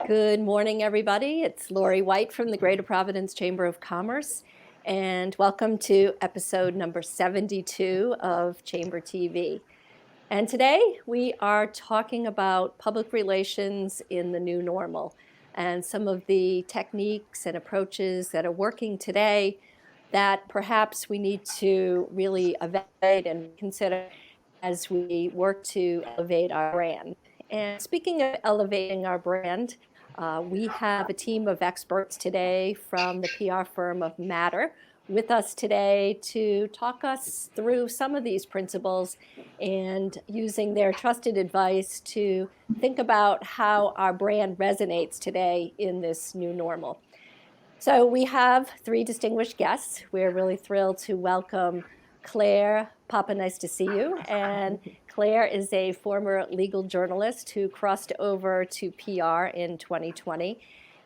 Good morning, everybody. It's Lori White from the Greater Providence Chamber of Commerce, and welcome to episode number 72 of Chamber TV. And today we are talking about public relations in the new normal and some of the techniques and approaches that are working today that perhaps we need to really evaluate and consider as we work to elevate our brand. And speaking of elevating our brand, we have a team of experts today from the PR firm of Matter with us today to talk us through some of these principles and using their trusted advice to think about how our brand resonates today in this new normal. So we have three distinguished guests. We're really thrilled to welcome Claire Papanastasiou, and Claire is a former legal journalist who crossed over to PR in 2020,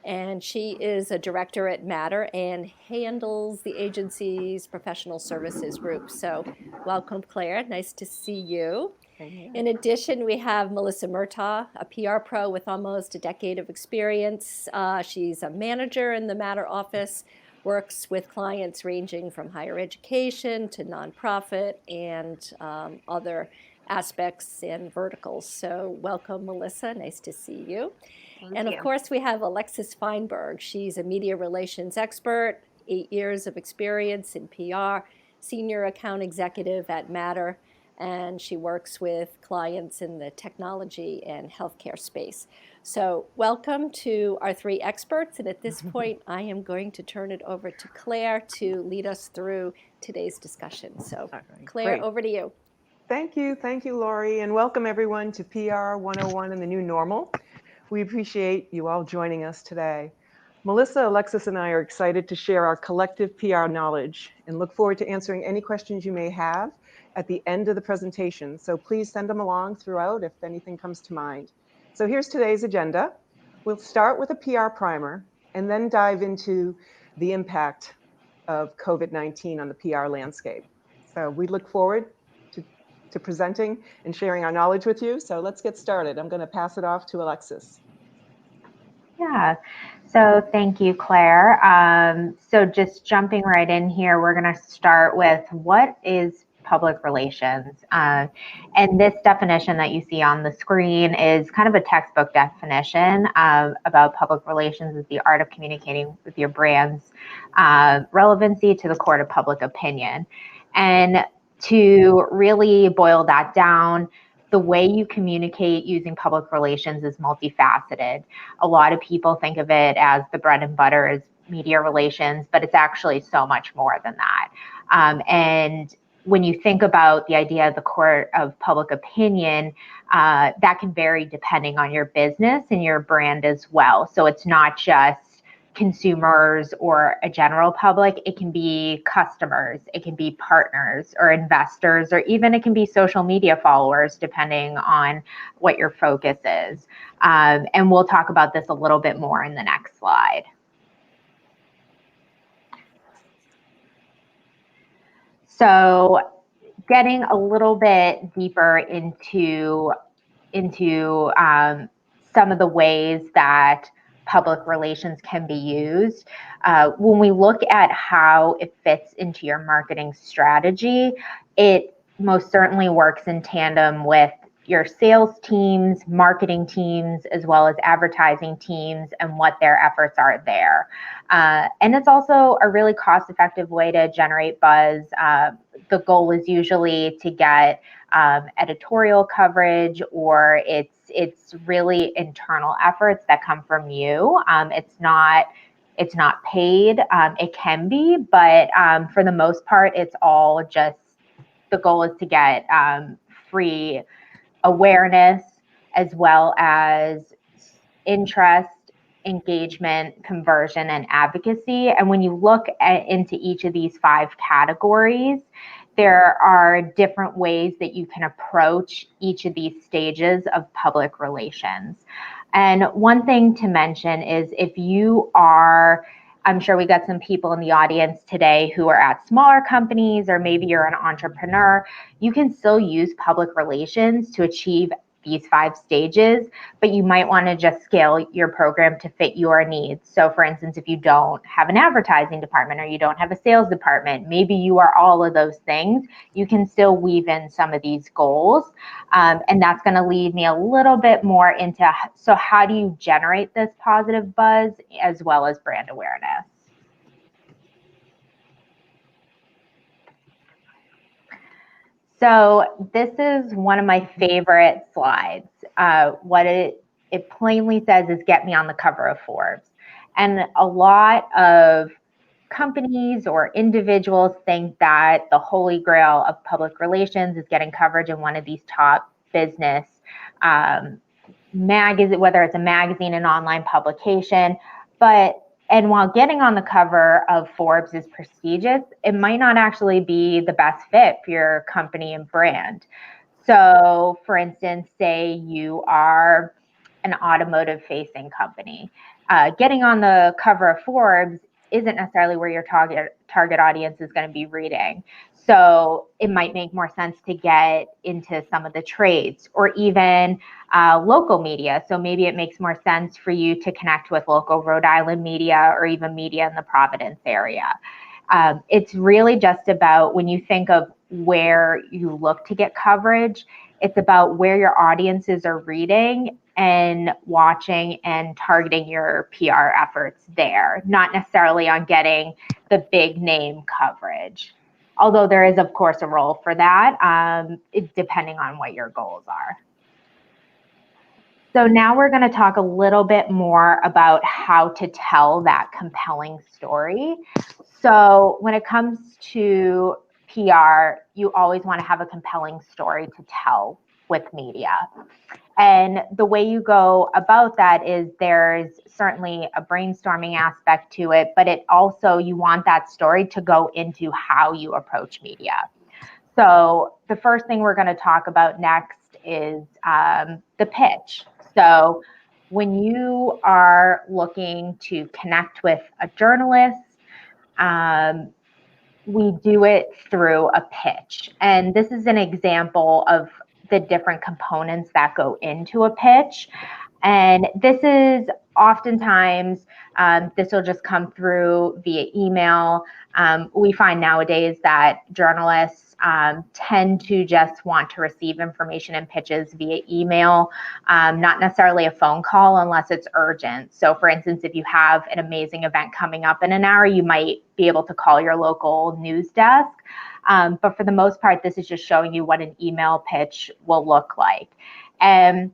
and she is a director at Matter and handles the agency's professional services group. So welcome, Claire. Nice to see you. In addition, we have Melissa Murtagh, a PR pro with almost a decade of experience. She's a manager in the Matter office, works with clients ranging from higher education to nonprofit and other aspects and verticals. So welcome, Melissa. Nice to see you. Thank you. Of course, we have Alexis Feinberg. She's a media relations expert, 8 years of experience in PR, senior account executive at Matter, and she works with clients in the technology and healthcare space. So welcome to our three experts, and at this point, I am going to turn it over to Claire to lead us through today's discussion. So Claire, Great. over to you. Thank you, Lori, and welcome everyone to PR 101 and the New Normal. We appreciate you all joining us today. Melissa, Alexis, and I are excited to share our collective PR knowledge and look forward to answering any questions you may have at the end of the presentation. So please send them along throughout if anything comes to mind. So here's today's agenda. We'll start with a PR primer and then dive into the impact of COVID-19 on the PR landscape. So we look forward to presenting and sharing our knowledge with you. So let's get started. I'm going to pass it off to Alexis. Yeah, so thank you, Claire. So just jumping right in here, we're going to start with what is public relations. And this definition that you see on the screen is kind of a textbook definition about public relations as the art of communicating with your brand's relevancy to the court of public opinion. And to really boil that down, the way you communicate using public relations is multifaceted. A lot of people think of it as the bread and butter is media relations, but it's actually so much more than that. And when you think about the idea of the court of public opinion, that can vary depending on your business and your brand as well. So it's not just consumers or a general public. It can be customers, it can be partners or investors, or even it can be social media followers, depending on what your focus is. And we'll talk about this a little bit more in the next slide. So getting a little bit deeper into some of the ways that public relations can be used. When we look at how it fits into your marketing strategy, it most certainly works in tandem with your sales teams, marketing teams, as well as advertising teams and what their efforts are there. And it's also a really cost-effective way to generate buzz. The goal is usually to get editorial coverage, or it's really internal efforts that come from you. It's not paid. It can be, but for the most part, it's all just, the goal is to get free awareness as well as interest, engagement, conversion, and advocacy. And when you look into each of these 5 categories, there are different ways that you can approach each of these stages of public relations. And one thing to mention is if you are, I'm sure we got some people in the audience today who are at smaller companies, or maybe you're an entrepreneur, you can still use public relations to achieve these 5 stages, but you might want to just scale your program to fit your needs. So for instance, if you don't have an advertising department or you don't have a sales department, maybe you are all of those things, you can still weave in some of these goals. And that's going to lead me a little bit more into, so how do you generate this positive buzz as well as brand awareness? So this is one of my favorite slides. What it plainly says is get me on the cover of Forbes. And a lot of companies or individuals think that the holy grail of public relations is getting coverage in one of these top business magazine, whether it's a magazine, an online publication. And while getting on the cover of Forbes is prestigious, it might not actually be the best fit for your company and brand. So for instance, say you are an automotive facing company. Getting on the cover of Forbes isn't necessarily where your target audience is going to be reading. So it might make more sense to get into some of the trades or even local media. So maybe it makes more sense for you to connect with local Rhode Island media or even media in the Providence area. It's really just about, when you think of where you look to get coverage, it's about where your audiences are reading and watching and targeting your PR efforts there, not necessarily on getting the big name coverage. Although there is, of course, a role for that, depending on what your goals are. So now we're going to talk a little bit more about how to tell that compelling story. So when it comes to PR, you always want to have a compelling story to tell with media. And the way you go about that is there's certainly a brainstorming aspect to it, but it also, you want that story to go into how you approach media. So the first thing we're going to talk about next is the pitch. So when you are looking to connect with a journalist, we do it through a pitch. And this is an example of the different components that go into a pitch. And this is oftentimes, this will just come through via email. We find nowadays that journalists tend to just want to receive information and pitches via email, not necessarily a phone call unless it's urgent. So for instance, if you have an amazing event coming up in an hour, you might be able to call your local news desk. But for the most part, this is just showing you what an email pitch will look like. And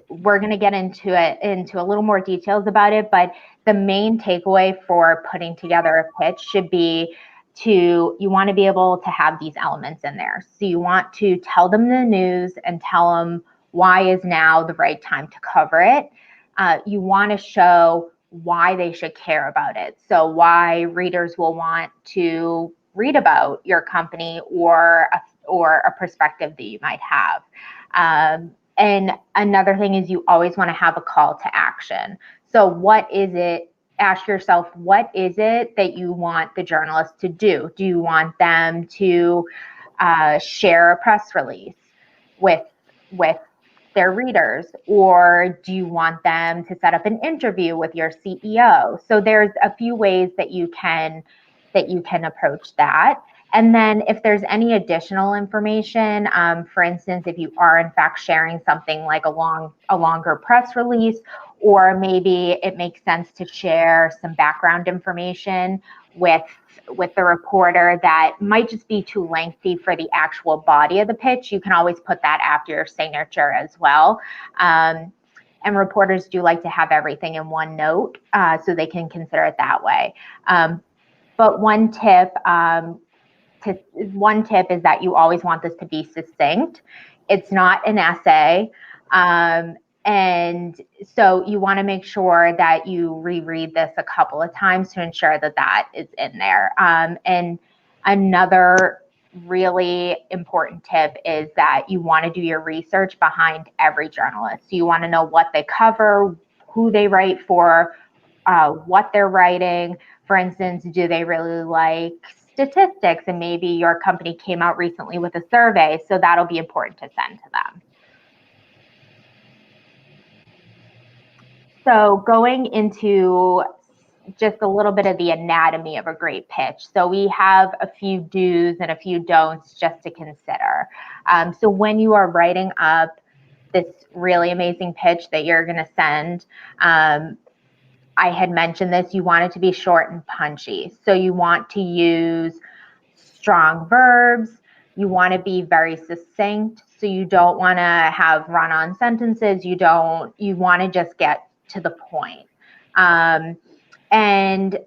we're going to get into a little more details about it, but the main takeaway for putting together a pitch should be you want to be able to have these elements in there. So you want to tell them the news and tell them why is now the right time to cover it. You want to show why they should care about it. So why readers will want to read about your company or a perspective that you might have. And another thing is you always want to have a call to action. So what is it? Ask yourself, what is it that you want the journalist to do? Do you want them to share a press release with their readers? Or do you want them to set up an interview with your CEO? So there's a few ways that you can approach that. And then if there's any additional information, for instance, if you are in fact sharing something like a longer press release, or maybe it makes sense to share some background information with the reporter that might just be too lengthy for the actual body of the pitch, you can always put that after your signature as well. And reporters do like to have everything in one note, so they can consider it that way. But one tip is that you always want this to be succinct. It's not an essay. And so you want to make sure that you reread this a couple of times to ensure that that is in there. And another really important tip is that you want to do your research behind every journalist. So you want to know what they cover, who they write for, what they're writing. For instance, do they really like statistics? And maybe your company came out recently with a survey, so that'll be important to send to them. So going into just a little bit of the anatomy of a great pitch. So we have a few do's and a few don'ts just to consider. So when you are writing up this really amazing pitch that you're going to send, I had mentioned this, you want it to be short and punchy. So you want to use strong verbs. You want to be very succinct. So you don't want to have run-on sentences. You want to just get to the point. And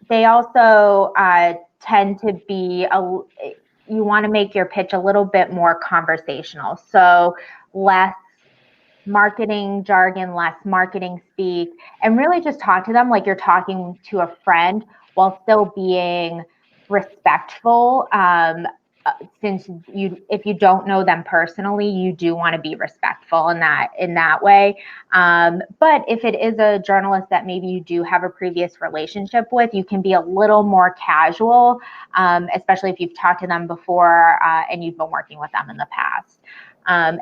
they also tend to be, you want to make your pitch a little bit more conversational. So less marketing jargon, less marketing speak, and really just talk to them like you're talking to a friend while still being respectful. Since if you don't know them personally, you do want to be respectful in that way. But if it is a journalist that maybe you do have a previous relationship with, you can be a little more casual, especially if you've talked to them before and you've been working with them in the past. And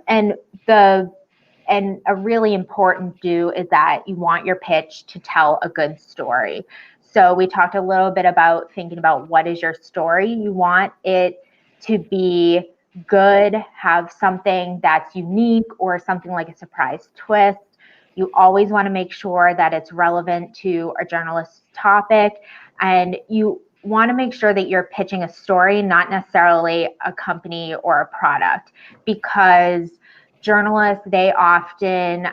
a really important do is that you want your pitch to tell a good story. So we talked a little bit about thinking about what is your story. You want it to be good, have something that's unique or something like a surprise twist. You always want to make sure that it's relevant to a journalist's topic, and you want to make sure that you're pitching a story, not necessarily a company or a product, because journalists, they often,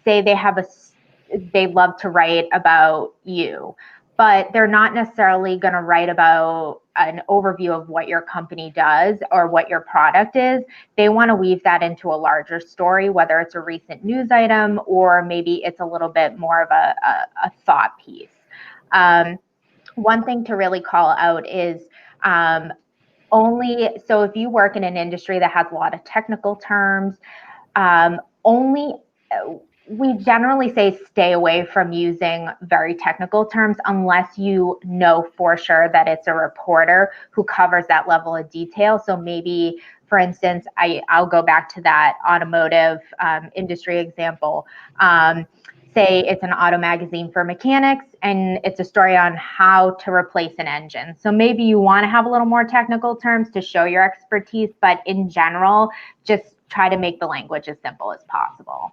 they love to write about you, but they're not necessarily going to write about an overview of what your company does or what your product is. They want to weave that into a larger story, whether it's a recent news item or maybe it's a little bit more of a thought piece. One thing to really call out is so if you work in an industry that has a lot of technical terms, we generally say stay away from using very technical terms unless you know for sure that it's a reporter who covers that level of detail. So maybe, for instance, I'll go back to that automotive industry example. Say it's an auto magazine for mechanics and it's a story on how to replace an engine. So maybe you want to have a little more technical terms to show your expertise, but in general, just try to make the language as simple as possible.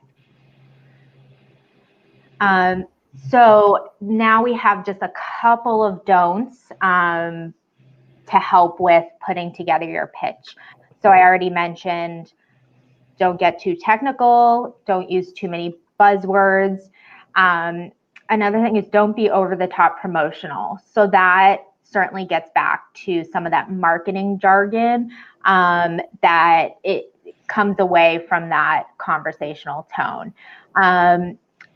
So now we have just a couple of don'ts to help with putting together your pitch. So I already mentioned, don't get too technical, don't use too many buzzwords. Another thing is don't be over the top promotional. So that certainly gets back to some of that marketing jargon that it comes away from that conversational tone.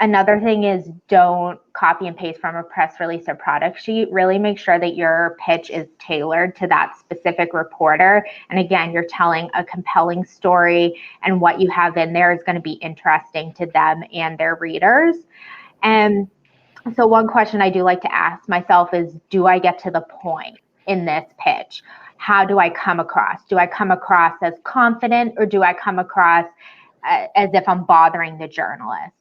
Another thing is don't copy and paste from a press release or product sheet. Really make sure that your pitch is tailored to that specific reporter. And again, you're telling a compelling story, and what you have in there is going to be interesting to them and their readers. And so one question I do like to ask myself is, do I get to the point in this pitch? How do I come across? Do I come across as confident, or do I come across as if I'm bothering the journalist?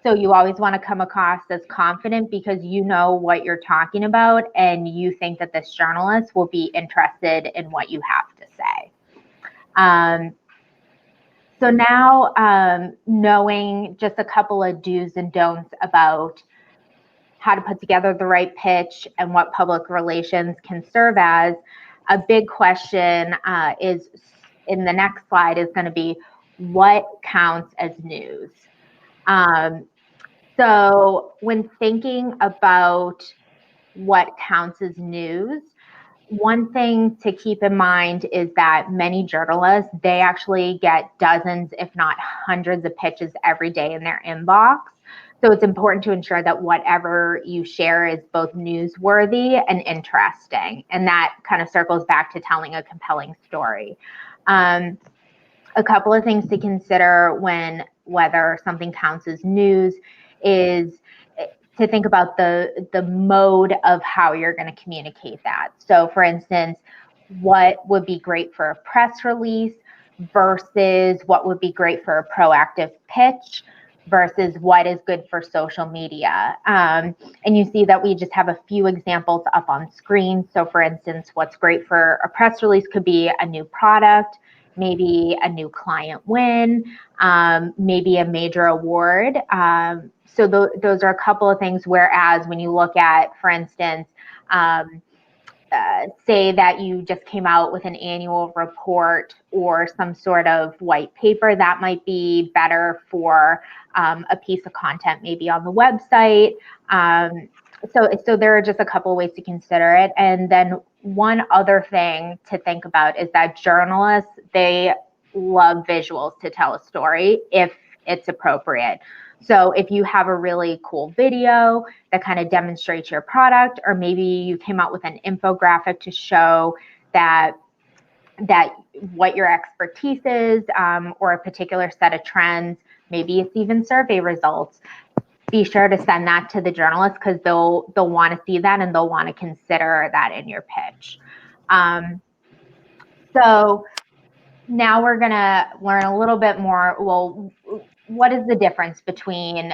So you always want to come across as confident because you know what you're talking about and you think that this journalist will be interested in what you have to say. So now knowing just a couple of do's and don'ts about how to put together the right pitch and what public relations can serve as, a big question is, in the next slide, is going to be what counts as news. So when thinking about what counts as news, one thing to keep in mind is that many journalists, they actually get dozens, if not hundreds of pitches every day in their inbox. So it's important to ensure that whatever you share is both newsworthy and interesting. And that kind of circles back to telling a compelling story. A couple of things to consider whether something counts as news is to think about the mode of how you're going to communicate that. So for instance, what would be great for a press release versus what would be great for a proactive pitch versus what is good for social media. And you see that we just have a few examples up on screen. So for instance, what's great for a press release could be a new product, maybe a new client win, maybe a major award. So those are a couple of things, whereas when you look at, for instance, say that you just came out with an annual report or some sort of white paper, that might be better for a piece of content, maybe on the website. So there are just a couple of ways to consider it. And then one other thing to think about is that journalists, they love visuals to tell a story if it's appropriate. So if you have a really cool video that kind of demonstrates your product, or maybe you came out with an infographic to show that what your expertise is, or a particular set of trends, maybe it's even survey results, be sure to send that to the journalist, because they'll want to see that and they'll want to consider that in your pitch. So now we're going to learn a little bit more. Well, what is the difference between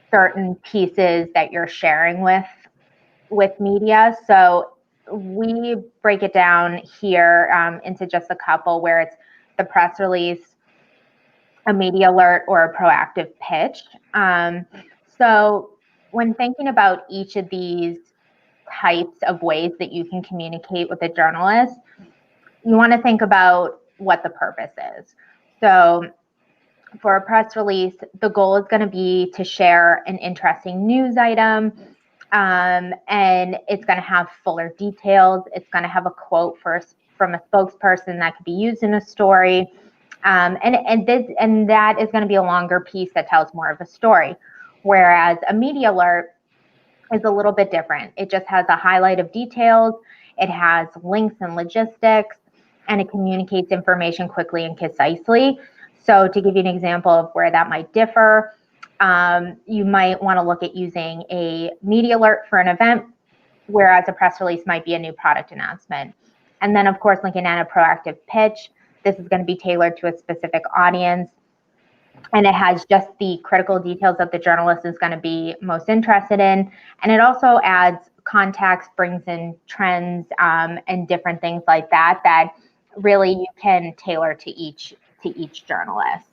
certain pieces that you're sharing with media? So we break it down here into just a couple, where it's the press release, a media alert, or a proactive pitch. So when thinking about each of these types of ways that you can communicate with a journalist, you want to think about what the purpose is. So for a press release, the goal is going to be to share an interesting news item, and it's going to have fuller details. It's going to have a quote from a spokesperson that could be used in a story, and that is going to be a longer piece that tells more of a story. Whereas a media alert is a little bit different. It just has a highlight of details. It has links and logistics, and it communicates information quickly and concisely. So to give you an example of where that might differ, you might want to look at using a media alert for an event, whereas a press release might be a new product announcement. And then, of course, looking at a proactive pitch, this is going to be tailored to a specific audience, and it has just the critical details that the journalist is going to be most interested in. And it also adds context, brings in trends, and different things like that really you can tailor to each journalist.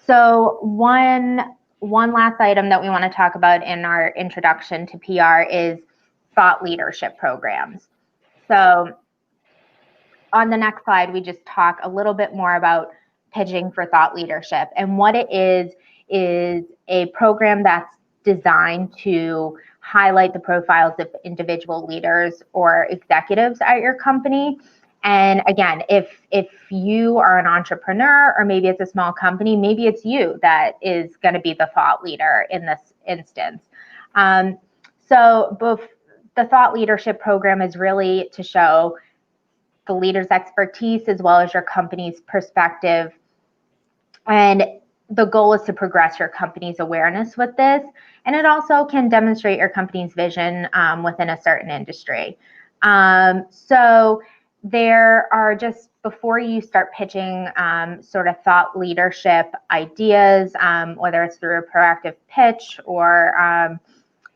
So one last item that we want to talk about in our introduction to PR is thought leadership programs. So on the next slide, we just talk a little bit more about pitching for thought leadership. And what it is a program that's designed to highlight the profiles of individual leaders or executives at your company. And again, if you are an entrepreneur, or maybe it's a small company, maybe it's you that is going to be the thought leader in this instance. So the thought leadership program is really to show the leader's expertise as well as your company's perspective. And the goal is to progress your company's awareness with this. And it also can demonstrate your company's vision within a certain industry. So there are, just before you start pitching sort of thought leadership ideas, whether it's through a proactive pitch or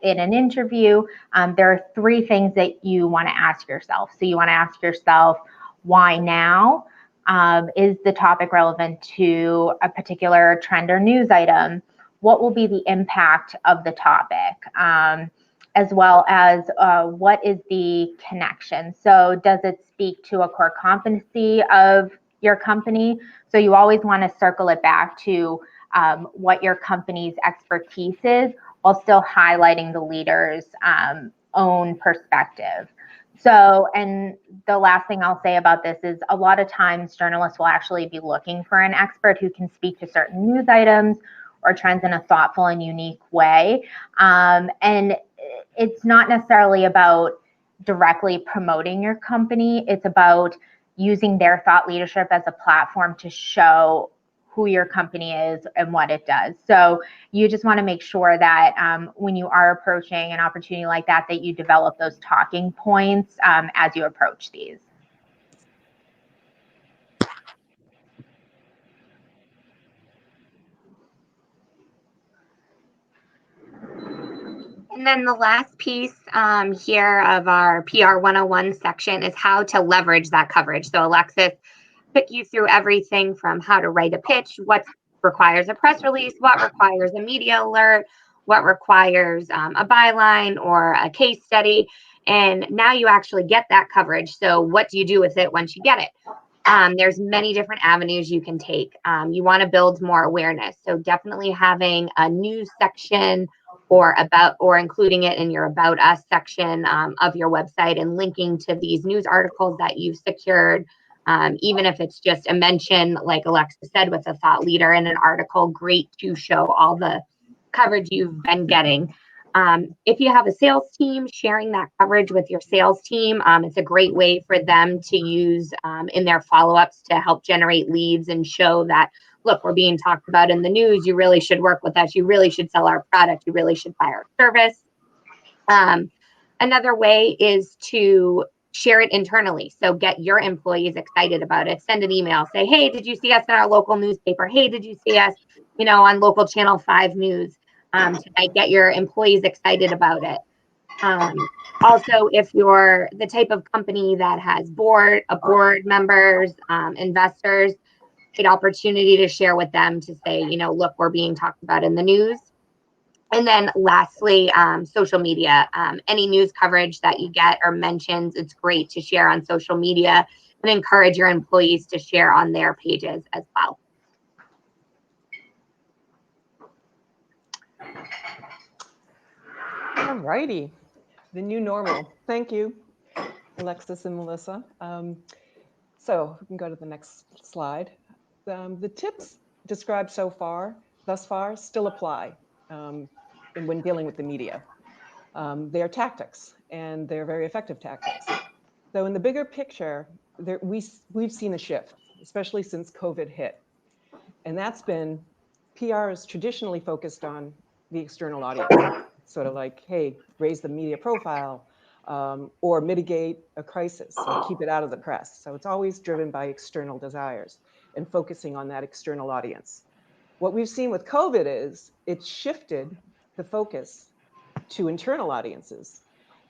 in an interview, there are three things that you want to ask yourself. So you want to ask yourself, why now? Is the topic relevant to a particular trend or news item? What will be the impact of the topic? As well as what is the connection? So does it speak to a core competency of your company? So you always want to circle it back to what your company's expertise is, while still highlighting the leader's own perspective. So, and the last thing I'll say about this is a lot of times journalists will actually be looking for an expert who can speak to certain news items or trends in a thoughtful and unique way. And it's not necessarily about directly promoting your company. It's about using their thought leadership as a platform to show who your company is and what it does. So you just want to make sure that when you are approaching an opportunity like that, that you develop those talking points as you approach these. And then the last piece here of our PR 101 section is how to leverage that coverage. So Alexis took you through everything from how to write a pitch, what requires a press release, what requires a media alert, what requires a byline or a case study. And now you actually get that coverage. So what do you do with it once you get it? There's many different avenues you can take. You want to build more awareness. So definitely having a news section or including it in your About Us section of your website and linking to these news articles that you've secured. Even if it's just a mention, like Alexis said, with a thought leader in an article, great to show all the coverage you've been getting. If you have a sales team, sharing that coverage with your sales team, it's a great way for them to use in their follow-ups to help generate leads and show that, look, we're being talked about in the news. You really should work with us. You really should sell our product. You really should buy our service. Another way is to share it internally. So get your employees excited about it. Send an email. Say, hey, did you see us in our local newspaper? Hey, did you see us, on local Channel 5 news? Tonight, get your employees excited about it. Also, if you're the type of company that has board members, investors, great opportunity to share with them to say, look, we're being talked about in the news. And then lastly, social media. Any news coverage that you get or mentions, it's great to share on social media and encourage your employees to share on their pages as well. All righty, the new normal. Thank you, Alexis and Melissa. So we can go to the next slide. The tips described thus far, still apply when dealing with the media. They are tactics, and they're very effective tactics. So in the bigger picture, we've seen a shift, especially since COVID hit. And that's been, PR is traditionally focused on the external audience, sort of like, hey, raise the media profile, or mitigate a crisis, or keep it out of the press. So it's always driven by external desires and focusing on that external audience. What we've seen with COVID is it's shifted the focus to internal audiences.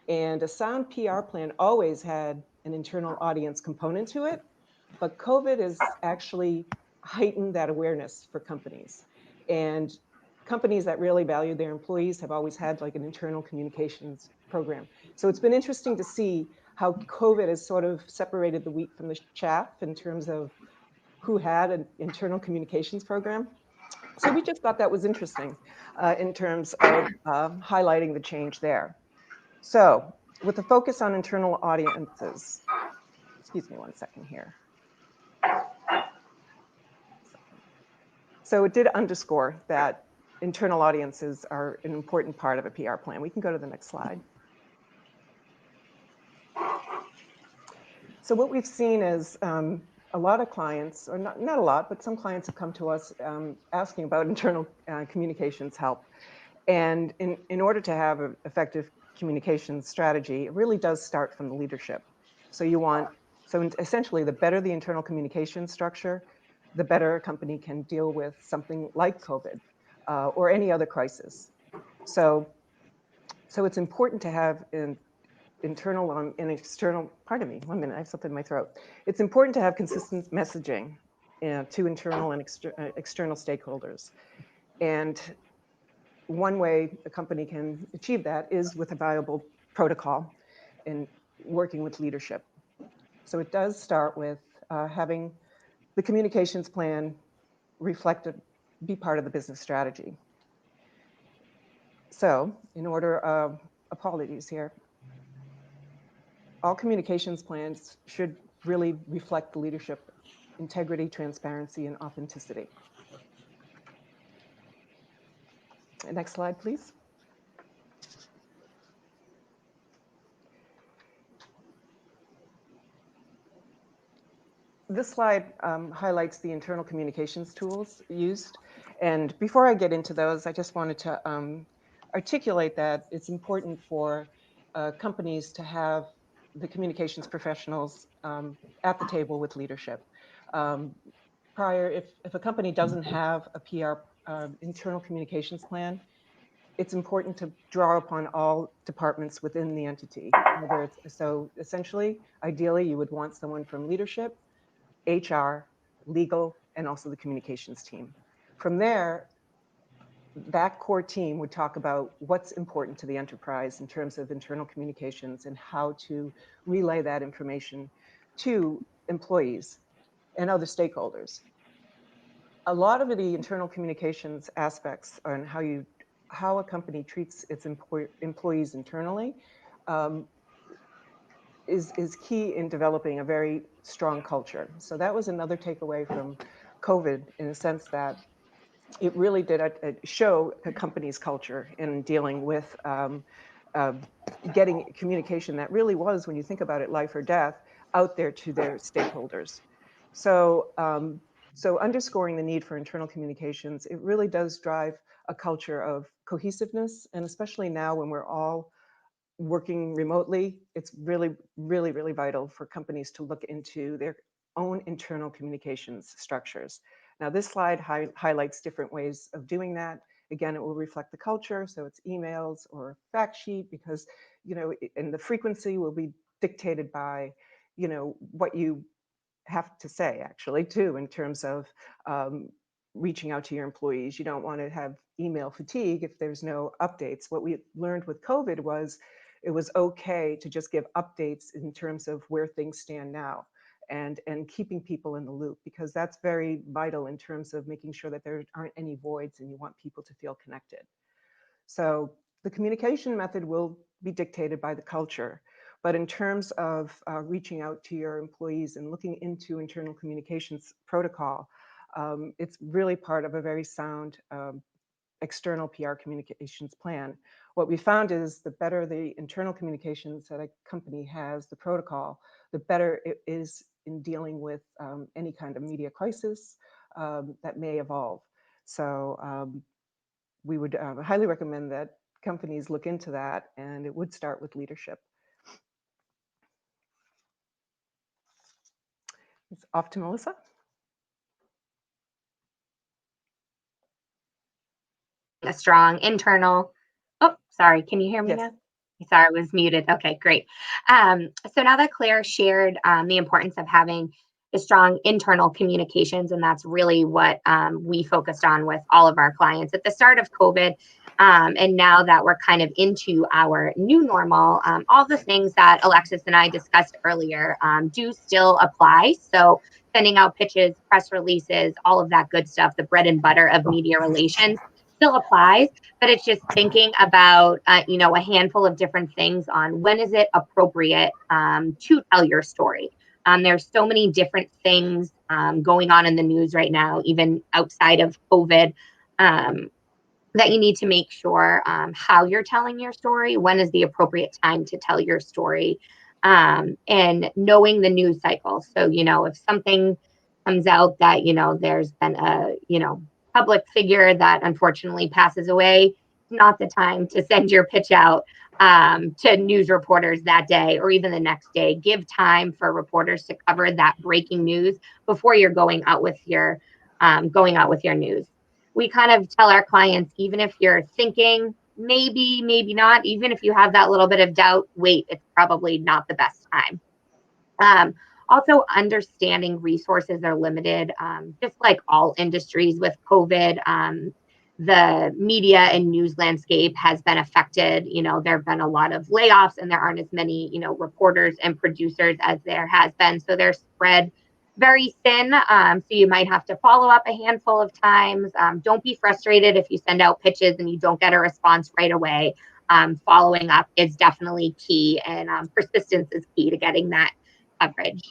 And a sound PR plan always had an internal audience component to it, but COVID has actually heightened that awareness for companies. And companies that really value their employees have always had like an internal communications program. So it's been interesting to see how COVID has sort of separated the wheat from the chaff in terms of who had an internal communications program. So we just thought that was interesting in terms of highlighting the change there. So with the focus on internal audiences, excuse me one second here. So it did underscore that internal audiences are an important part of a PR plan. We can go to the next slide. So what we've seen is a lot of clients, or not a lot, but some clients have come to us asking about internal communications help. And in order to have an effective communications strategy, it really does start from the leadership. So essentially, the better the internal communication structure, the better a company can deal with something like COVID or any other crisis. So it's important to have an internal and external, pardon me, 1 minute, I have something in my throat. It's important to have consistent messaging to internal and external stakeholders. And one way a company can achieve that is with a viable protocol and working with leadership. So it does start with having the communications plan be part of the business strategy. So in order of, apologies here, all communications plans should really reflect the leadership integrity, transparency, and authenticity. Next slide, please. This slide highlights the internal communications tools used. And before I get into those, I just wanted to articulate that it's important for companies to have the communications professionals at the table with leadership. If a company doesn't have a PR internal communications plan, it's important to draw upon all departments within the entity. So essentially, ideally, you would want someone from leadership, HR, legal, and also the communications team. From there, that core team would talk about what's important to the enterprise in terms of internal communications and how to relay that information to employees and other stakeholders. A lot of the internal communications aspects on how a company treats its employees internally is key in developing a very strong culture. So that was another takeaway from COVID, in a sense that it really did show a company's culture in dealing with getting communication that really was, when you think about it, life or death, out there to their stakeholders. So, so underscoring the need for internal communications, it really does drive a culture of cohesiveness, and especially now when we're all working remotely, it's really, really, really vital for companies to look into their own internal communications structures. Now, this slide highlights different ways of doing that. Again, it will reflect the culture, so it's emails or fact sheet, because, and the frequency will be dictated by, what you have to say, actually, too, in terms of reaching out to your employees. You don't want to have email fatigue if there's no updates. What we learned with COVID was it was okay to just give updates in terms of where things stand now, and keeping people in the loop, because that's very vital in terms of making sure that there aren't any voids and you want people to feel connected. So the communication method will be dictated by the culture. But in terms of reaching out to your employees and looking into internal communications protocol, it's really part of a very sound external PR communications plan. What we found is the better the internal communications that a company has, the protocol, the better it is in dealing with any kind of media crisis that may evolve. So we would highly recommend that companies look into that, and it would start with leadership. It's off to Melissa. A strong internal. Oh, sorry. Can you hear me Yes. now? Sorry, I was muted. Okay, great. So now that Claire shared the importance of having a strong internal communications, and that's really what we focused on with all of our clients at the start of COVID. And now that we're kind of into our new normal, all the things that Alexis and I discussed earlier do still apply. So sending out pitches, press releases, all of that good stuff, the bread and butter of media relations still applies, but it's just thinking about, a handful of different things on when is it appropriate to tell your story. There's so many different things going on in the news right now, even outside of COVID, that you need to make sure how you're telling your story, when is the appropriate time to tell your story, and knowing the news cycle. So, if something comes out that, there's been a, public figure that unfortunately passes away, not the time to send your pitch out to news reporters that day or even the next day. Give time for reporters to cover that breaking news before you're going out with your news. We kind of tell our clients, even if you're thinking maybe, maybe not, even if you have that little bit of doubt, wait, it's probably not the best time. Also, understanding resources are limited, just like all industries with COVID. The media and news landscape has been affected. There have been a lot of layoffs, and there aren't as many, reporters and producers as there has been. So they're spread very thin. So you might have to follow up a handful of times. Don't be frustrated if you send out pitches and you don't get a response right away. Following up is definitely key, and persistence is key to getting that coverage.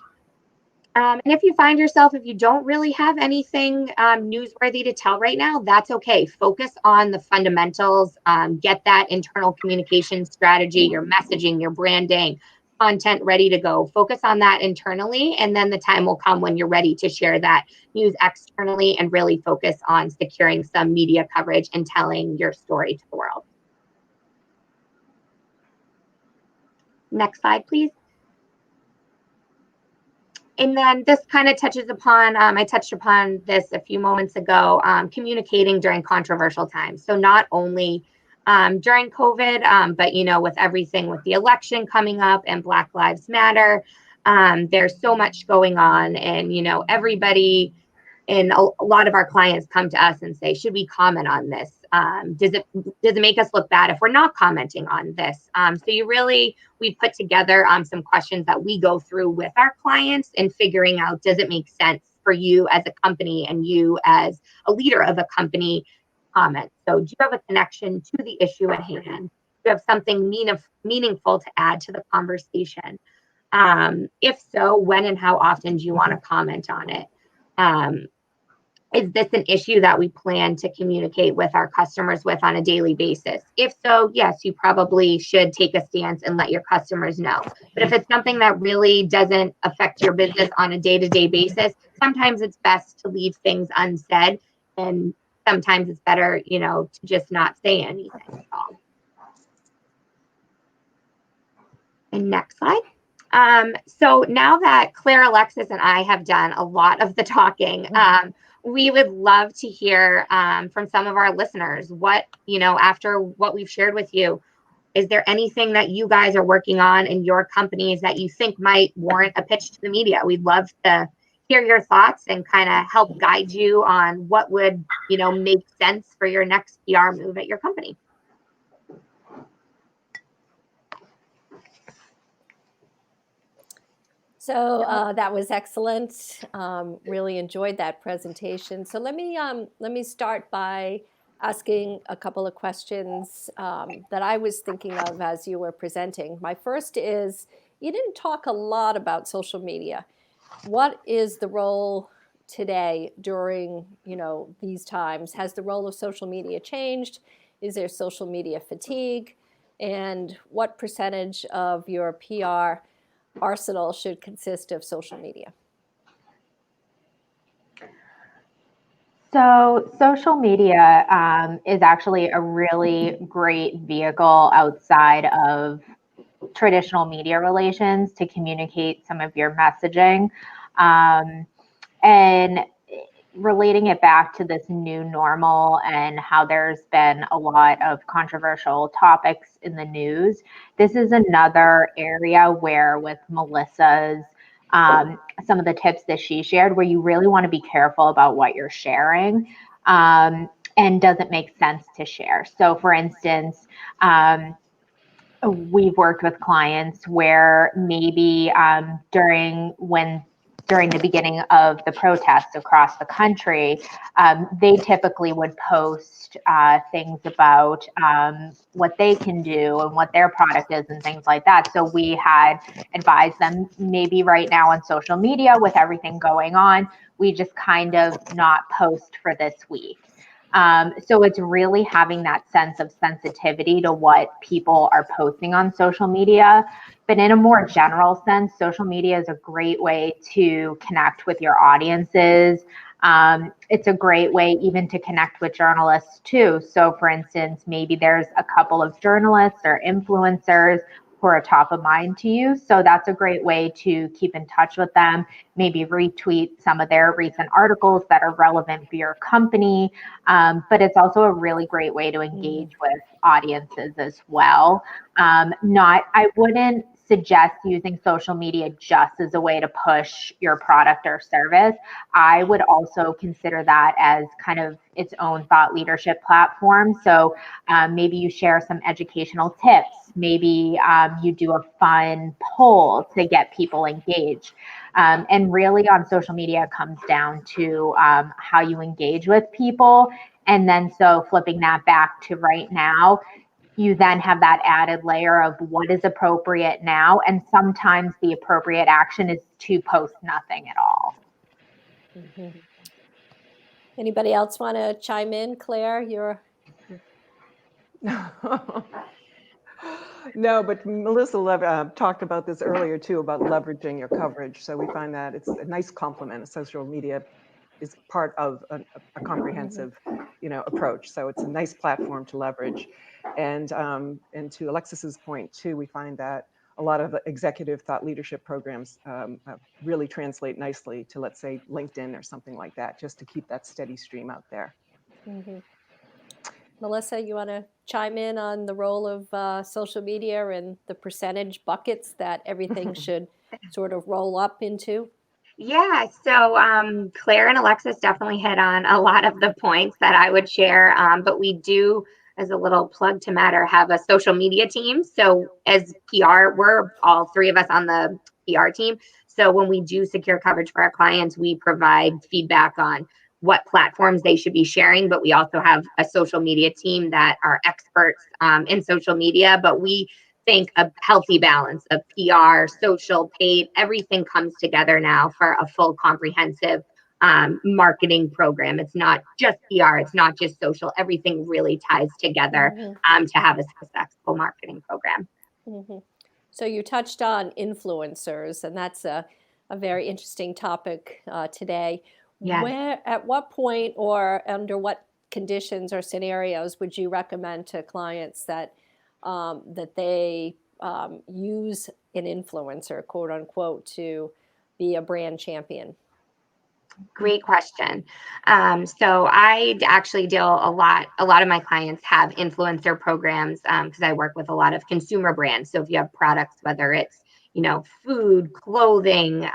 And if you find yourself, if you don't really have anything newsworthy to tell right now, that's okay. Focus on the fundamentals. Get that internal communication strategy, your messaging, your branding, content ready to go. Focus on that internally, and then the time will come when you're ready to share that news externally and really focus on securing some media coverage and telling your story to the world. Next slide, please. And then this kind of touches upon, I touched upon this a few moments ago, communicating during controversial times. So not only during COVID, but with everything with the election coming up and Black Lives Matter, there's so much going on, and everybody and a lot of our clients come to us and say, should we comment on this? Does it make us look bad if we're not commenting on this? So we put together some questions that we go through with our clients and figuring out, does it make sense for you as a company and you as a leader of a company comment? So do you have a connection to the issue at hand? Do you have something meaningful to add to the conversation? If so, when and how often do you want to comment on it? Is this an issue that we plan to communicate with our customers with on a daily basis? If so, yes, you probably should take a stance and let your customers know. But if it's something that really doesn't affect your business on a day-to-day basis, sometimes it's best to leave things unsaid, and sometimes it's better, to just not say anything at all. And next slide. So now that Claire, Alexis, and I have done a lot of the talking, we would love to hear from some of our listeners what, after what we've shared with you, is there anything that you guys are working on in your companies that you think might warrant a pitch to the media? We'd love to hear your thoughts and kind of help guide you on what would, make sense for your next PR move at your company. So that was excellent. Really enjoyed that presentation. So let me start by asking a couple of questions that I was thinking of as you were presenting. My first is, you didn't talk a lot about social media. What is the role today during these times? Has the role of social media changed? Is there social media fatigue? And what percentage of your PR arsenal should consist of social media? So social media is actually a really great vehicle outside of traditional media relations to communicate some of your messaging. And relating it back to this new normal and how there's been a lot of controversial topics in the news, this is another area where with Melissa's some of the tips that she shared, where you really want to be careful about what you're sharing and does it make sense to share. So for instance, we've worked with clients where maybe during the beginning of the protests across the country, they typically would post things about what they can do and what their product is and things like that. So we had advised them, maybe right now on social media with everything going on, we just kind of not post for this week. So it's really having that sense of sensitivity to what people are posting on social media. But in a more general sense, social media is a great way to connect with your audiences. It's a great way even to connect with journalists too. So for instance, maybe there's a couple of journalists or influencers who are top of mind to you. So that's a great way to keep in touch with them, maybe retweet some of their recent articles that are relevant for your company. But it's also a really great way to engage with audiences as well. I wouldn't suggest using social media just as a way to push your product or service. I would also consider that as kind of its own thought leadership platform. So maybe you share some educational tips. Maybe you do a fun poll to get people engaged. And really on social media, it comes down to how you engage with people. And then so flipping that back to right now, you then have that added layer of what is appropriate now. And sometimes the appropriate action is to post nothing at all. Mm-hmm. Anybody else want to chime in? Claire, you're... No, but Melissa talked about this earlier too, about leveraging your coverage. So we find that it's a nice complement. Social media is part of a comprehensive, approach. So it's a nice platform to leverage. And to Alexis's point too, we find that a lot of the executive thought leadership programs really translate nicely to, let's say, LinkedIn or something like that, just to keep that steady stream out there. Mm-hmm. Melissa, you want to chime in on the role of social media and the percentage buckets that everything should sort of roll up into? Yeah, so Claire and Alexis definitely hit on a lot of the points that I would share, but we do, as a little plug to Matter, have a social media team. So as PR, we're all three of us on the PR team. So when we do secure coverage for our clients, we provide feedback on what platforms they should be sharing, but we also have a social media team that are experts in social media, but we think a healthy balance of PR, social, paid, everything comes together now for a full comprehensive marketing program. It's not just PR, it's not just social, everything really ties together to have a successful marketing program. Mm-hmm. So you touched on influencers, and that's a very interesting topic today. Yes. At what point or under what conditions or scenarios would you recommend to clients that they use an influencer, quote unquote, to be a brand champion? Great question. So I actually deal a lot of my clients have influencer programs because I work with a lot of consumer brands. So if you have products, whether it's, food, clothing,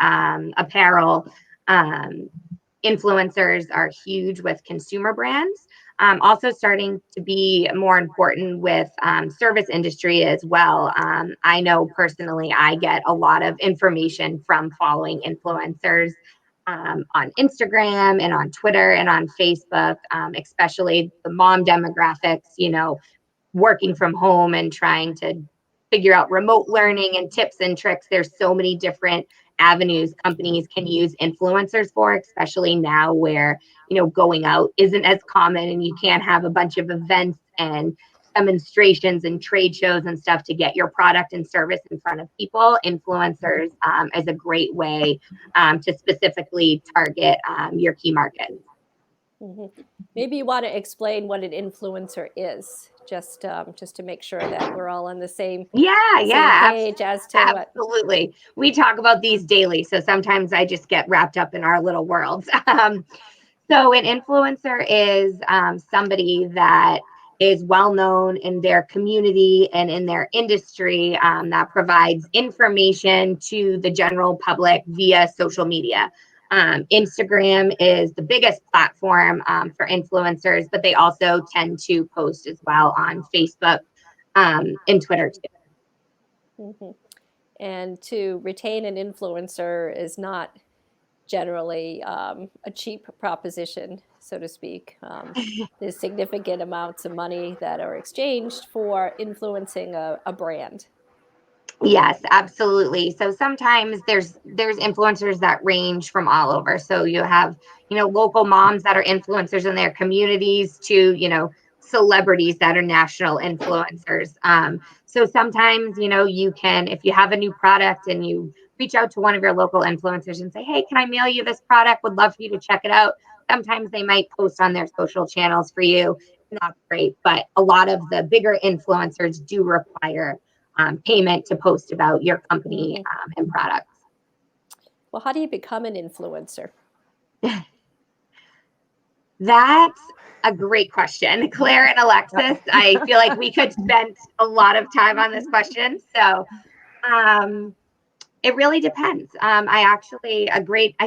apparel, um, influencers are huge with consumer brands. Also starting to be more important with service industry as well. I know personally, I get a lot of information from following influencers on Instagram and on Twitter and on Facebook, especially the mom demographics, working from home and trying to figure out remote learning and tips and tricks. There's so many different avenues companies can use influencers for, especially now where, going out isn't as common and you can't have a bunch of events and demonstrations and trade shows and stuff to get your product and service in front of people. Influencers is a great way to specifically target your key markets. Mm-hmm. Maybe you want to explain what an influencer is, just to make sure that we're all on the same page as to what. Absolutely. We talk about these daily, so sometimes I just get wrapped up in our little worlds. So an influencer is somebody that is well known in their community and in their industry that provides information to the general public via social media. Instagram is the biggest platform for influencers, but they also tend to post as well on Facebook and Twitter too. Mm-hmm. And to retain an influencer is not generally a cheap proposition, so to speak. There's significant amounts of money that are exchanged for influencing a brand. Yes, absolutely. So sometimes there's influencers that range from all over. So you have, local moms that are influencers in their communities to, celebrities that are national influencers. So sometimes, you can, if you have a new product and you reach out to one of your local influencers and say, hey, can I mail you this product? Would love for you to check it out. Sometimes they might post on their social channels for you. Not great, but a lot of the bigger influencers do require payment to post about your company and products. Well, how do you become an influencer? That's a great question. Claire and Alexis, I feel like we could spend a lot of time on this question. So it really depends. I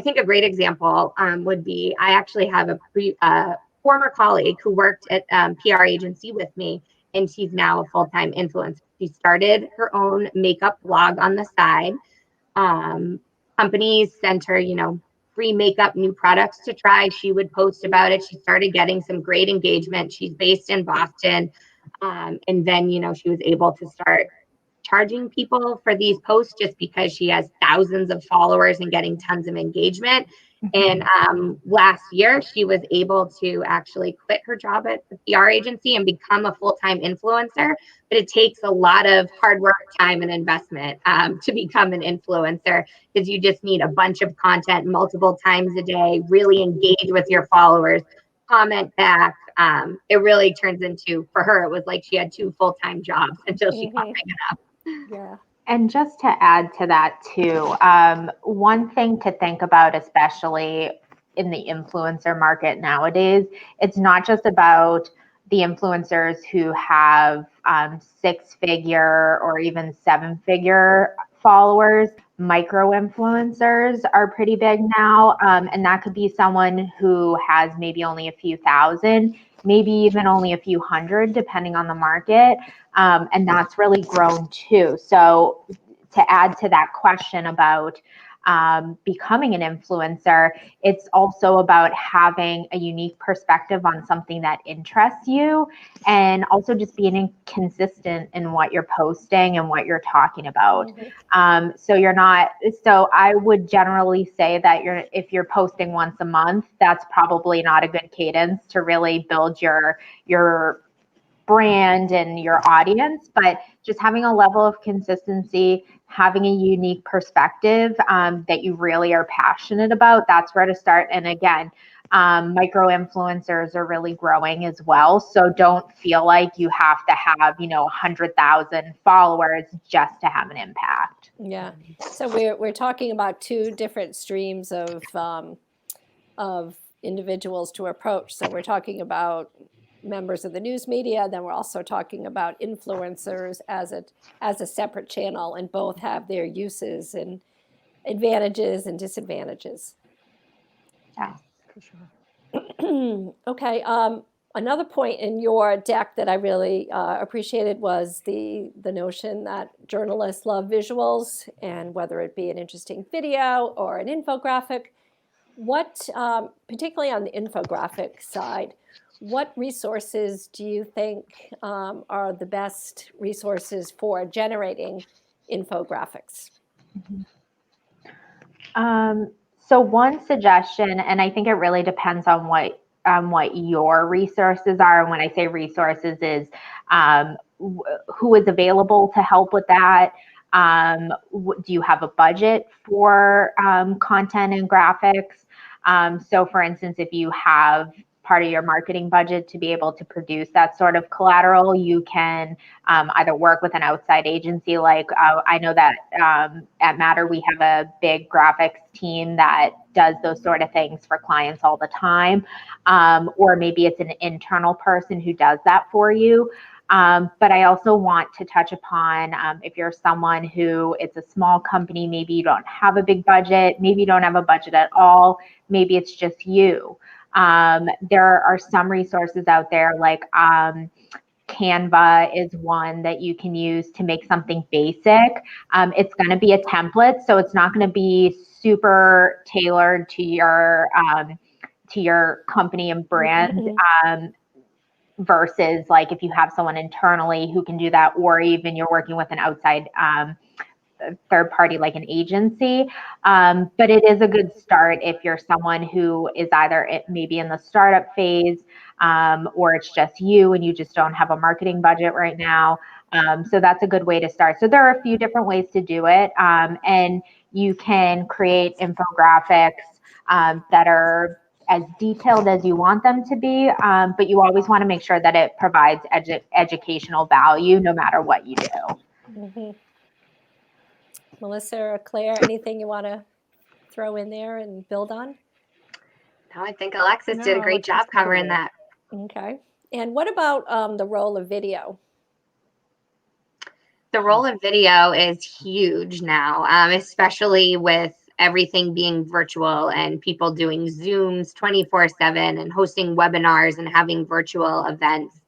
think a great example would be, I actually have a former colleague who worked at PR agency with me, and she's now a full-time influencer. She started her own makeup blog on the side. Companies sent her, free makeup, new products to try. She would post about it. She started getting some great engagement. She's based in Boston. And then, she was able to start charging people for these posts just because she has thousands of followers and getting tons of engagement. And last year, she was able to actually quit her job at the PR agency and become a full-time influencer. But it takes a lot of hard work, time, and investment to become an influencer, because you just need a bunch of content multiple times a day, really engage with your followers, comment back. It really turns into, for her, it was like she had two full-time jobs until she got big enough. Yeah. And just to add to that too, one thing to think about, especially in the influencer market nowadays, it's not just about the influencers who have 6-figure or even 7-figure followers. Micro influencers are pretty big now, and that could be someone who has maybe only a few thousand, maybe even only a few hundred, depending on the market, and that's really grown too. So to add to that question about becoming an influencer, it's also about having a unique perspective on something that interests you, and also just being consistent in what you're posting and what you're talking about. So I would generally say that if you're posting once a month, that's probably not a good cadence to really build your brand and your audience, but just having a level of consistency, having a unique perspective that you really are passionate about, that's where to start. And again, micro influencers are really growing as well. So don't feel like you have to have, 100,000 followers just to have an impact. Yeah. So we're talking about two different streams of individuals to approach. So we're talking about members of the news media, then we're also talking about influencers as a separate channel, and both have their uses and advantages and disadvantages. Yeah. For sure. Okay. Another point in your deck that I really appreciated was the notion that journalists love visuals, and whether it be an interesting video or an infographic. What, particularly on the infographic side, what resources do you think are the best resources for generating infographics? So one suggestion, and I think it really depends on what your resources are. And when I say resources, is who is available to help with that. Do you have a budget for content and graphics? So for instance, if you have part of your marketing budget to be able to produce that sort of collateral, you can either work with an outside agency. Like I know that at Matter, we have a big graphics team that does those sort of things for clients all the time. Or maybe it's an internal person who does that for you. But I also want to touch upon if you're someone who it's a small company, maybe you don't have a big budget, maybe you don't have a budget at all, maybe it's just you. There are some resources out there like Canva is one that you can use to make something basic. It's going to be a template, so it's not going to be super tailored to your company and brand. Versus like if you have someone internally who can do that, or even you're working with an outside third party like an agency. But it is a good start if you're someone who is either maybe in the startup phase or it's just you and you just don't have a marketing budget right now. So that's a good way to start. So there are a few different ways to do it. And you can create infographics that are as detailed as you want them to be, but you always want to make sure that it provides educational value no matter what you do. Melissa or Claire, anything you want to throw in there and build on? No, I think Alexis did a great job covering that. Okay. And what about the role of video? The role of video is huge now, especially with everything being virtual and people doing Zooms 24/7 and hosting webinars and having virtual events.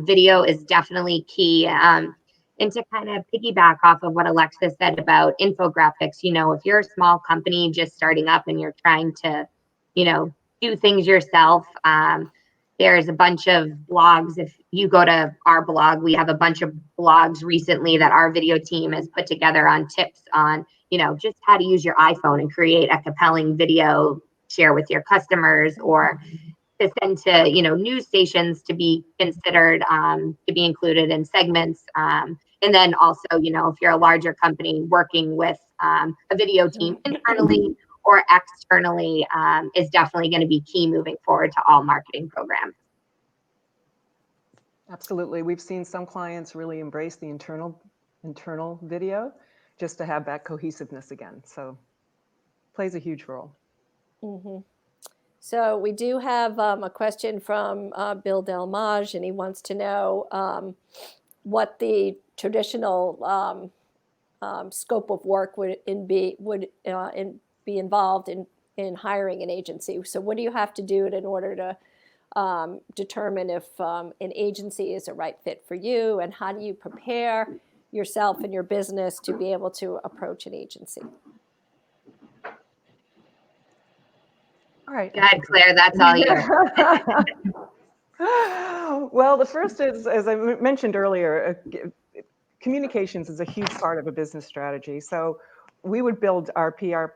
Video is definitely key. And to kind of piggyback off of what Alexis said about infographics, if you're a small company just starting up and you're trying to, do things yourself, there's a bunch of blogs. If you go to our blog, we have a bunch of blogs recently that our video team has put together on tips on, just how to use your iPhone and create a compelling video, share with your customers, or to send to, news stations to be considered to be included in segments. And then also, if you're a larger company working with a video team internally or externally is definitely going to be key moving forward to all marketing programs. Absolutely. We've seen some clients really embrace the internal video just to have that cohesiveness again. So plays a huge role. So we do have a question from Bill Delmage, and he wants to know what the traditional scope of work would be involved in hiring an agency. So what do you have to do in order to determine if an agency is a right fit for you, and how do you prepare yourself and your business to be able to approach an agency? All right. Go ahead, Claire. That's all you. Well, the first is, as I mentioned earlier, communications is a huge part of a business strategy. So we would build our PR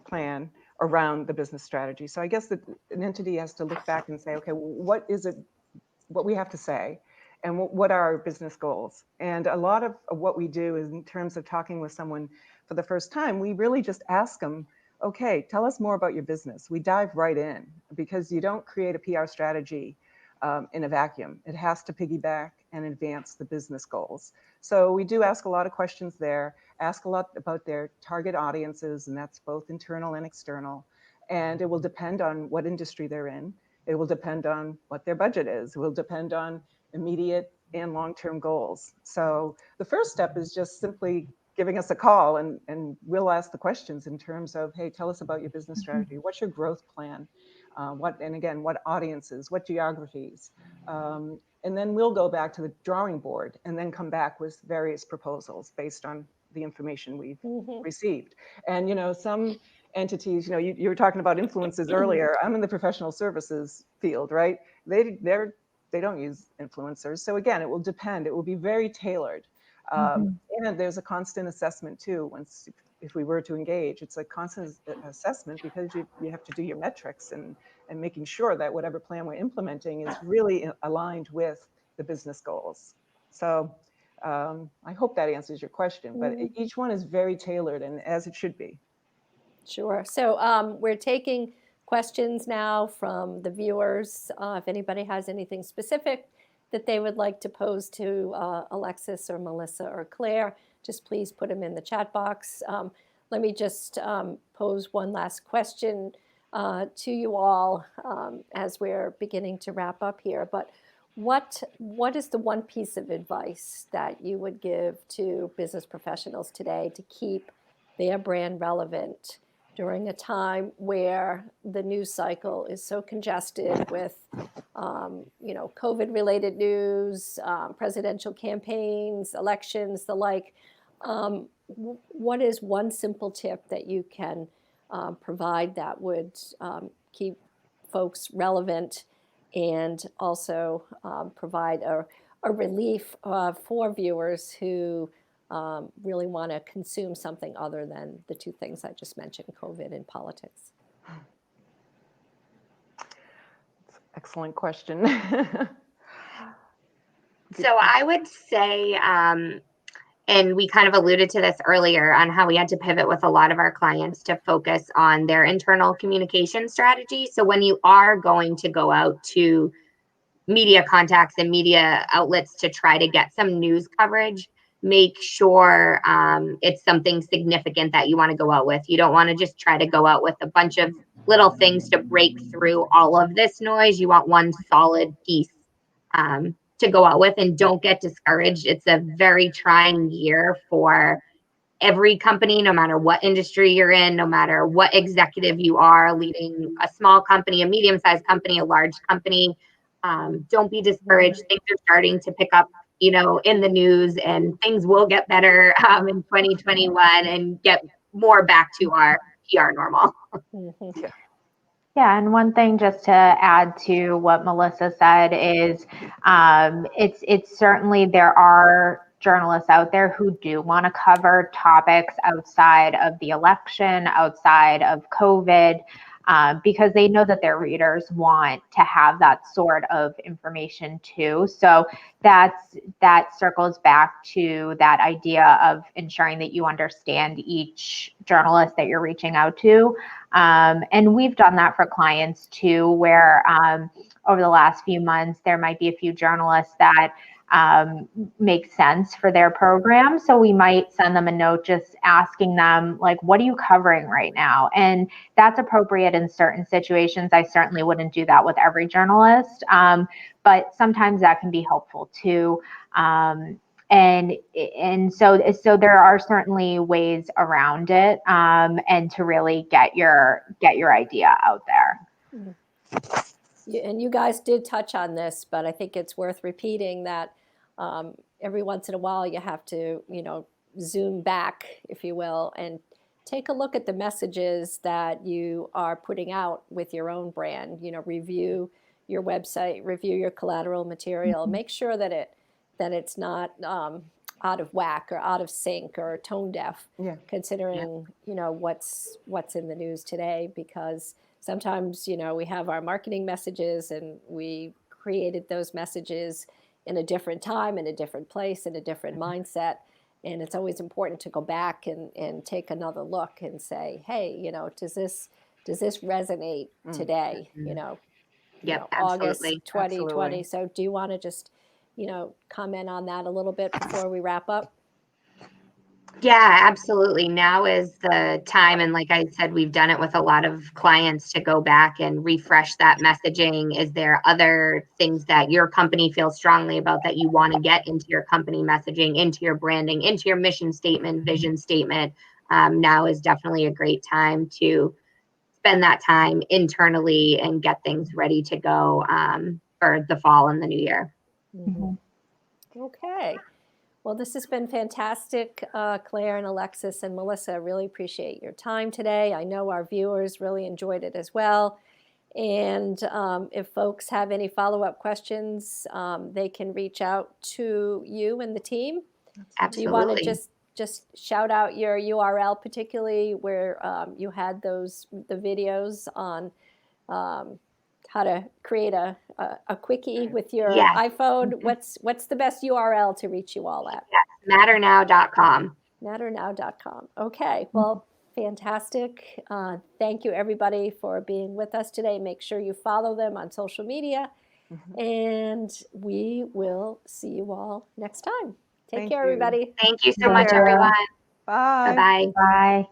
plan around the business strategy. So I guess that an entity has to look back and say, okay, what is it, what we have to say, and what are our business goals? And a lot of what we do is, in terms of talking with someone for the first time, we really just ask them, okay, tell us more about your business. We dive right in, because you don't create a PR strategy in a vacuum. It has to piggyback and advance the business goals. So we do ask a lot of questions there, ask a lot about their target audiences, and that's both internal and external. And it will depend on what industry they're in. It will depend on what their budget is. It will depend on immediate and long-term goals. So the first step is just simply giving us a call, and we'll ask the questions in terms of, hey, tell us about your business strategy. What's your growth plan? What audiences, what geographies? And then we'll go back to the drawing board and then come back with various proposals based on the information we've received. And, some entities, you were talking about influencers earlier. I'm in the professional services field, right? They don't use influencers. So again, it will depend. It will be very tailored. And there's a constant assessment too. If we were to engage, it's a constant assessment, because you have to do your metrics and making sure that whatever plan we're implementing is really aligned with the business goals. So I hope that answers your question, but each one is very tailored, and as it should be. Sure. So we're taking questions now from the viewers. If anybody has anything specific that they would like to pose to Alexis or Melissa or Claire, just please put them in the chat box. Let me just pose one last question to you all as we're beginning to wrap up here. But what is the one piece of advice that you would give to business professionals today to keep their brand relevant during a time where the news cycle is so congested with, COVID-related news, presidential campaigns, elections, the like? What is one simple tip that you can provide that would keep folks relevant and also provide a relief for viewers who really want to consume something other than the two things I just mentioned, COVID and politics? Excellent question. So I would say, and we kind of alluded to this earlier on how we had to pivot with a lot of our clients to focus on their internal communication strategy. So when you are going to go out to media contacts and media outlets to try to get some news coverage, make sure it's something significant that you want to go out with. You don't want to just try to go out with a bunch of little things to break through all of this noise. You want one solid piece to go out with, and don't get discouraged. It's a very trying year for every company, no matter what industry you're in, no matter what executive you are, leading a small company, a medium-sized company, a large company. Don't be discouraged. Things are starting to pick up, in the news, and things will get better in 2021 and get more back to our PR normal. Yeah. Yeah, and one thing just to add to what Melissa said is it's certainly there are journalists out there who do want to cover topics outside of the election, outside of COVID, because they know that their readers want to have that sort of information too. So that circles back to that idea of ensuring that you understand each journalist that you're reaching out to. And we've done that for clients too, where over the last few months, there might be a few journalists that make sense for their program. So we might send them a note just asking them, like, what are you covering right now? And that's appropriate in certain situations. I certainly wouldn't do that with every journalist, but sometimes that can be helpful too. And so there are certainly ways around it, and to really get your idea out there. And you guys did touch on this, but I think it's worth repeating that every once in a while you have to, zoom back, if you will, and take a look at the messages that you are putting out with your own brand. Review your website, review your collateral material, make sure that it's not out of whack or out of sync or tone deaf, considering what's in the news today, because sometimes we have our marketing messages and we created those messages in a different time, in a different place, in a different mindset, and it's always important to go back and take another look and say, hey, does this resonate today? Yep, August absolutely. 2020. So do you want to just comment on that a little bit before we wrap up? Yeah, absolutely. Now is the time. And like I said, we've done it with a lot of clients to go back and refresh that messaging. Is there other things that your company feels strongly about that you want to get into your company messaging, into your branding, into your mission statement, vision statement? Now is definitely a great time to spend that time internally and get things ready to go for the fall and the new year. Mm-hmm. Okay. Well, this has been fantastic, Claire and Alexis and Melissa. I really appreciate your time today. I know our viewers really enjoyed it as well. And if folks have any follow-up questions, they can reach out to you and the team. Absolutely. Do you want to just shout out your URL, particularly where you had the videos on how to create a quickie with your iPhone? What's the best URL to reach you all at? Yes, matternow.com. Matternow.com. Okay, well, fantastic. Thank you, everybody, for being with us today. Make sure you follow them on social media, and we will see you all next time. Take care, everybody. Thank you so much, everyone. Bye. Bye.